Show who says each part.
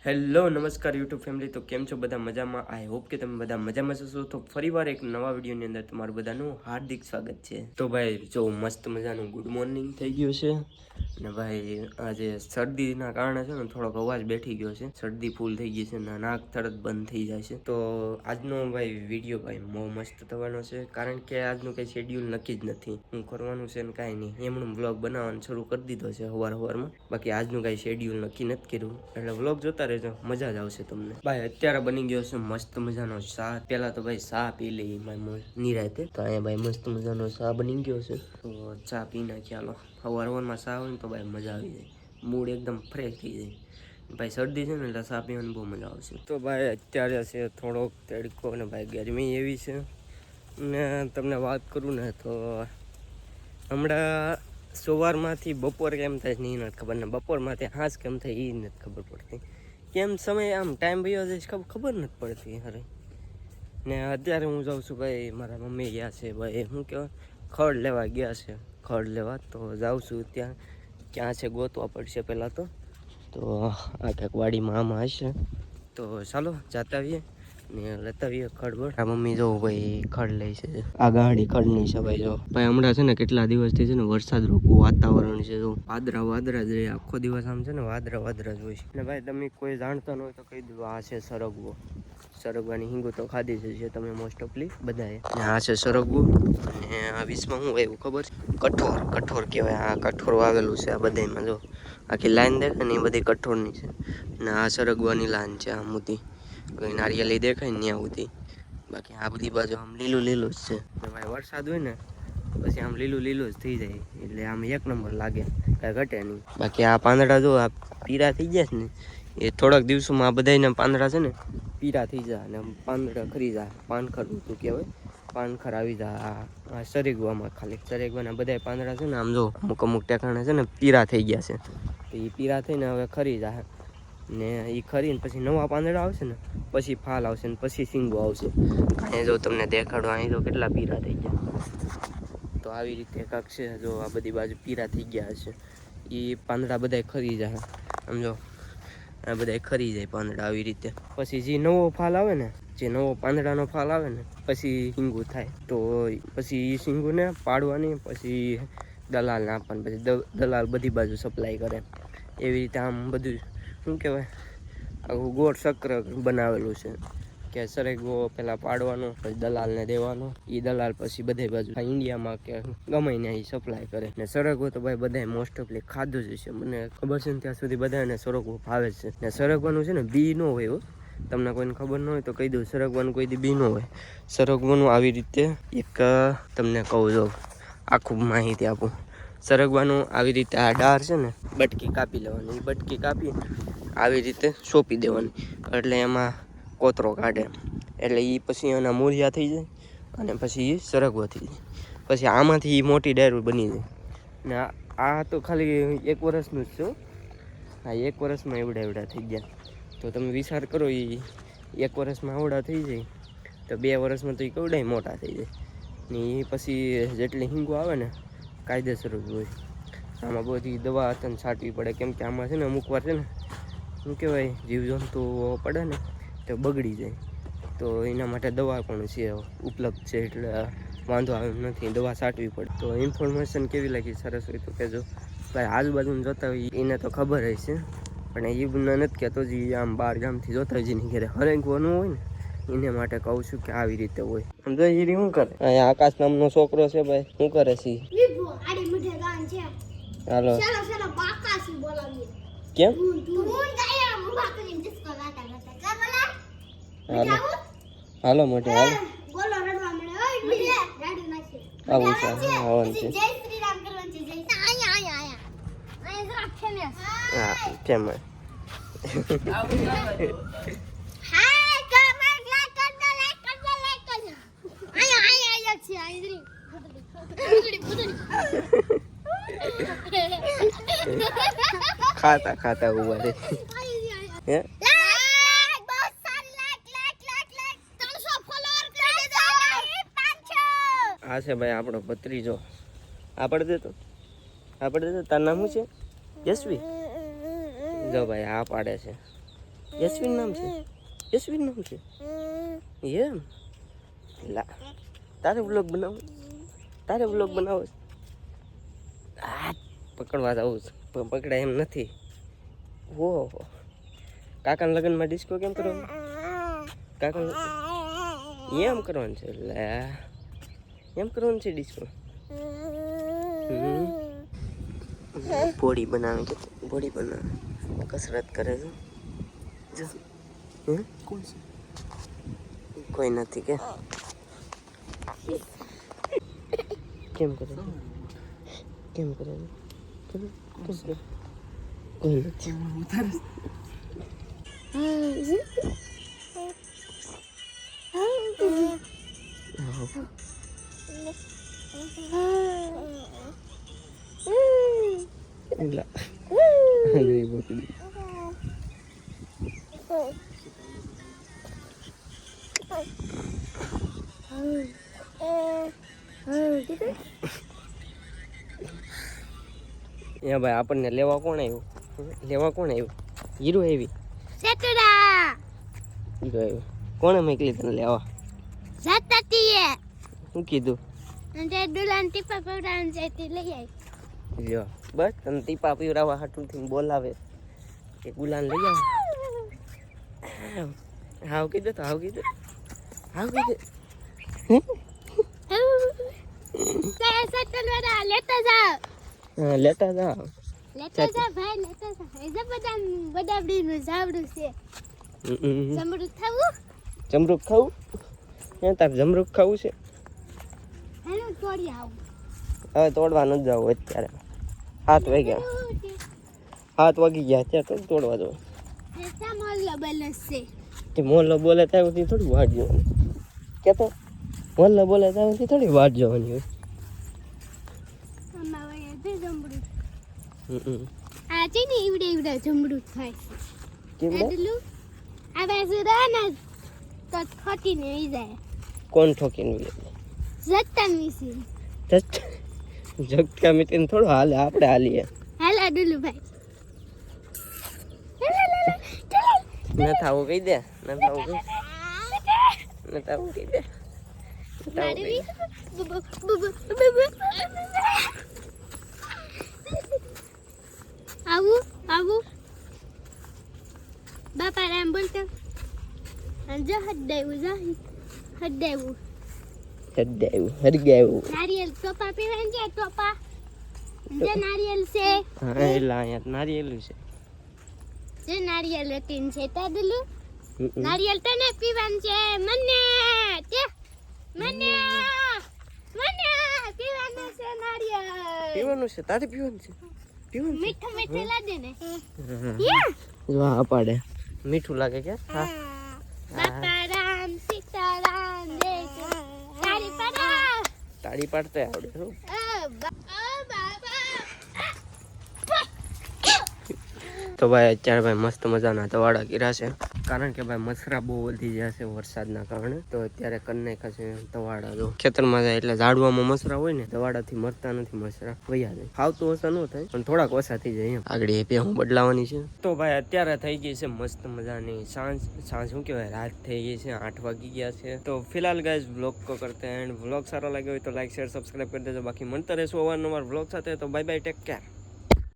Speaker 1: Hello નમસ્કાર YouTube family. તો કેમ છો બધા? મજામાં? આઈ હોપ કે તમે બધા મજામાં જશો. તો ફરીવાર એક નવા વિડીયોની અંદર તમારું બધાનું હાર્દિક સ્વાગત છે. તો ભાઈ જો મસ્ત મજાનું ગુડ મોર્નિંગ થઈ ગયું છે. અને ભાઈ આજે શરદીના કારણે છે ને થોડોક અવાજ બેઠી ગયો છે. શરદી ફૂલ થઈ ગઈ છે ને નાક તરત બંધ થઈ જાય છે. તો આજનો ભાઈ વિડીયો ભાઈ બહુ મસ્ત થવાનો છે, કારણ કે આજનું કંઈ શેડ્યુલ નક્કી જ નથી હું કરવાનું છે ને કાંઈ નહીં. એમનું વ્લોગ બનાવવાનું શરૂ કરી દીધો છે સવારમાં. બાકી આજનું કાંઈ શેડ્યુલ નક્કી નથી કર્યું, એટલે વ્લોગ જોતા રહેજો, મજા જ આવશે તમને. ભાઈ અત્યારે બની ગયો છે મસ્ત મજાનો ચા. પેલા તો ભાઈ ચા પી લઈ નિરાતે. તો અહીંયા ભાઈ મસ્ત મજાનો ચા બની ગયો છે, તો ચા પી નાખી. હાલો, સવારમાં ચા હોય ને તો ભાઈ મજા આવી જાય, મૂડ એકદમ ફ્રેશ થઈ જાય. ભાઈ શરદી છે ને એટલે ચા પીવાની બહુ મજા આવશે. તો ભાઈ અત્યારે છે થોડોક તડકો ને ભાઈ ગરમી એવી છે ને તમને વાત કરું ને તો હમણાં સવારમાંથી બપોર કેમ થાય છે એ નથી ખબર, ને બપોરમાંથી હાંસ કેમ થાય એ નથી ખબર પડતી. કેમ સમય આમ ટાઈમ વયો જાય છે ખબર નથી પડતી અરે. ને અત્યારે હું જાઉં છું ભાઈ, મારા મમ્મી ગયા છે ભાઈ, શું કહેવાય, ખડ લેવા ગયા છે. ખડ લેવા તો જાઉં છું. ત્યાં ક્યાં છે ગોતવા પડશે પહેલાં તો આ ક્યાંક વાડીમાં આમાં હશે. તો ચાલો જાતા આવીએ ને લેતા આવીએ ખડ. આ મમ્મી જો ભાઈ ખડ લે છે. આ ગાડી ખડની છે ભાઈ. જો ભાઈ હમણાં છે ને કેટલા દિવસથી છે ને વરસાદ રોકવું વાતાવરણ છે. જો વાદરા જ રહે આખો દિવસ, આમ છે ને વાદરા જ હોય. ને ભાઈ તમે કોઈ જાણતા ન હોય તો કહી દઉં, આ છે સરગવો. સરગવાની હિંગુ તો ખાધી જ છે તમે મોસ્ટ ઓફલી બધાએ. ને આ છે સરગવું. અને આ વિશમાં શું એવું ખબર છે, કઠોર કહેવાય. આ કઠોર વાવેલું છે આ બધામાં. જો આખી લાઈન દેખાય ને એ બધી કઠોરની છે. ને આ સરગવાની લાઈન છે આમ સુધી, નારિયેલી દેખાય ને ત્યાં સુધી. બાકી આ બધી બાજુ આમ લીલું જ છે. ભાઈ વરસાદ હોય ને પછી આમ લીલું જ થઈ જાય, એટલે આમ એક નંબર લાગે, કાંઈ ઘટે નહીં. બાકી આ પાંદડા જો આ પીરા થઈ ગયા છે ને, એ થોડાક દિવસોમાં આ બધાના પાંદડા છે ને પીરા થઈ જાય અને પાંદડા ખરી જાય. પાનખર ઋતુ કહેવાય, પાનખર આવી જાય. આ સરગવામાં ખાલી સરગવાના બધા પાંદડા છે ને આમ જો અમુક ટેકાણે છે ને પીરા થઈ ગયા છે. તો એ પીરા થઈને હવે ખરી જાય ને એ ખરીને પછી નવા પાંદડા આવશે ને પછી ફાલ આવશે ને પછી સિંગો આવશે. અહીંયા જો તમને દેખાડો, અહીં જો કેટલા પીરા થઈ ગયા. તો આવી રીતે કાંક છે. જો આ બધી બાજુ પીરા થઈ ગયા હશે, એ પાંદડા બધા ખરી જાય. સમજો આ બધા ખરી જાય પાંદડા આવી રીતે. પછી જે નવો ફાલ આવે ને, જે નવો પાંદડાનો ફાલ આવે ને પછી સિંગું થાય. તો પછી એ સિંગુને પાડવાની, પછી દલાલને આપવાની, પછી દલાલ બધી બાજુ સપ્લાય કરે. એવી રીતે આમ બધું શું કહેવાય, આખું ગોળ ચક્ર બનાવેલું છે કે સરગવો પહેલાં પાડવાનો, પછી દલાલને દેવાનો, એ દલાલ પછી બધે બાજુ ઇન્ડિયામાં કે ગમે ને એ સપ્લાય કરે. ને સરગવો તો ભાઈ બધાએ મોસ્ટ ઓફલી ખાધું જ છે, મને ખબર છે ને ત્યાં સુધી બધાને સરગવો ભાવે જ છે. ને સરગવાનું છે ને બી ન હોય, તમને કોઈને ખબર ન હોય તો કહી દઉં, સરગવાનું કોઈ દી બી ન હોય. સરગવાનું આવી રીતે એક તમને કહું, જો આખું માહિતી આપું. સરગવાનું આવી રીતે આ ડાળ છે ને બટકી કાપી લેવાની, એ બટકી કાપી આવી રીતે સોંપી દેવાની, એટલે એમાં કોતરો કાઢે, એટલે એ પછી એના મૂળિયા થઈ જાય અને પછી એ સરગવો થઈ જાય. પછી આમાંથી એ મોટી ડાયરું બની જાય. ને આ તો ખાલી 1 વર્ષનું જ છે. હા, 1 વર્ષમાં એવડા થઈ ગયા. તો તમે વિચાર કરો, એ 1 વર્ષમાં આવડા થઈ જાય તો 2 વર્ષમાં તો એ કેવડાય મોટા થઈ જાય. ને એ પછી જેટલી હિંગો આવે ને કાયદેસર જ હોય. આમાં બધી દવા તને છાંટવી પડે, કેમ કે આમાં છે ને અમુક વાર છે ને શું કહેવાય, જીવજંતુ પડે ને તો બગડી જાય. તો એના માટે દવા પણ છે ઉપલબ્ધ છે, એટલે વાંધો આવે નથી, દવા છાંટવી પડે. તો ઇન્ફોર્મેશન કેવી લાગી, સરસ હોય તો કહેજો. ભાઈ આજુબાજુને જોતા હોય એને તો ખબર હશે, પણ એ બને નથી કહેતો. જે આમ 12 ગામથી જોતા હોય, જેની ઘરે હરેકવાનું હોય ને એને માટે કહું છું કે આવી રીતે હોય. સમજો એ શું કરે. અહીંયા આકાશ નામનો છોકરો છે ભાઈ, શું કરે છે? હાલો કેમ હાલો હાલો મોટે હાલો આવું છે. આવવાનું છે. હા કેમ ખાતા ઉભા રે. આ છે ભાઈ આપણો ભત્રીજો. આપણે દેતો તાર નામ શું છે? યશવી. જો ભાઈ આ પાડે છે, યશવીન નામ છે? યશવીન નામ છે એમ? લા તારે વ્લોગ બનાવો? તારે વ્લોગ બનાવો? આ પકડવા જવું છે પણ પકડાય એમ નથી. ઓહો કાકાના લગ્નમાં ડિસ્કો કેમ કરવાનું? કાકા એમ કરવાનું છે? લે એમ કરવાનું છે ડિસ્કો? બોડી બનાવે કે બોડી બનાવે કસરત કરે છે જો. કોણ છે? કોઈ નથી કે કેમ કરે કેમ કરે કોઈ નથી. ભાઈ આપણને લેવા કોણ આવ્યું? લેવા કોણ આવ્યું? હીરો આવી? હીરો આવ્યો. કોણે મોકલી તને લેવા? શું કીધું? લ્યો બસ તને ટીપા પીવડાવવા હાટુથી બોલાવે કે ગુલાન લઈ આવ. હાવ કીધું તો હાવ કીધું હાવ કીધું. લેતા જાવ જમરૂક ખાવું? તાર જમરૂક ખાવું છે? હવે તોડવા નથી જવું અત્યારે. 7 વાગ્યા 7 વાગી ગયા અત્યારે તો તોડવા જવું. મોહલ્લો બોલે ત્યાં થોડી વાટ જવાની કેતો? મોહલ્લો બોલે ત્યાં થોડી વાટ જવાની હોય. કોણ ઠોકીને જગતા મીટીને થોડું હાલે આપણે હાલીએ. ન થાવું કહી દે. ન થાવું કહી દે.
Speaker 2: આવું બાપા રામ બોલતો જો હદાયું નારિયેલ ટોપા પીવાનું છે. ટોપા જે નારિયેલ છે
Speaker 1: એલા અહીંયા નારિયેલ છે.
Speaker 2: જે નારિયેલ વેટીન છે તાદલું નારિયેલ તને પીવાનું છે. મને પીવાનું છે નારિયેલ.
Speaker 1: પીવાનું છે? તારે પીવાનું છે?
Speaker 2: મીઠું મીઠું લાગે ને?
Speaker 1: વાહ પાડે મીઠું લાગે કે? હા
Speaker 2: બાપા રામ સીતારામ જય
Speaker 1: તાળી પાડતા આવડે શું? તો ભાઈ અત્યારે ભાઈ મસ્ત મજાના તવાડા કર્યા છે કારણ કે ભાઈ મચ્છરા બહુ વધી ગયા છે વરસાદના કારણે. તો અત્યારે કરી નાખ્યા છે તવાડા. જો ખેતરમાં જાય એટલે ઝાડવામાં મચ્છરા હોય ને તવાડાથી મરતા નથી મચ્છરા, વયા જાય. ખાવતું ઓછા ન થાય પણ થોડાક ઓછા થઈ જાય એમ. આગળ એ હું બદલાવાની છે. તો ભાઈ અત્યારે થઈ ગઈ છે મસ્ત મજાની સાંજ શું કહેવાય રાત થઈ ગઈ છે. 8 વાગી ગયા છે. તો ફિલહાલ ગાઈઝ વ્લોગ કો કરતે हैं. વ્લોગ સારો લાગ્યો હોય તો લાઈક શેર સબસ્ક્રાઈબ કરી દેજો. બાકી મળતા રહેશું અવારનવાર વ્લોગ સાથે. તો બાય બાય, ટેક કેર.